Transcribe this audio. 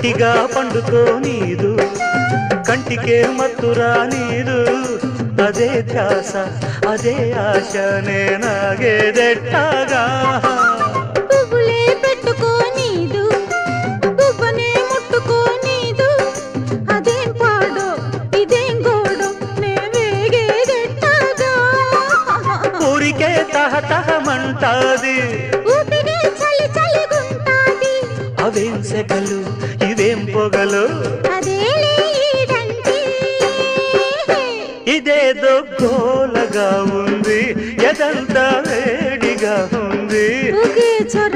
ఒంటిగా పండుకో నీదు కంటికే మత్తురా నీదు అదే ధ్యాస అదే ఆశ నేనాగేదెట్టాగా పువ్వులే పెట్టుకో నీదు పువ్వనే ముట్టుకో నీదు అదేం పాడో ఇదేం గోడో నే వేగేదెట్టాగా ఊరికే తహతహమంటాది ఊపిరే చలి చలిగుంటాది అవేం సెగలు ఇవేం పొగలు అదేలే ఈడంటే ఇదేదో గోలగా ఉంది ఎదంతా వేడిగా ఉంది ఒకే చొర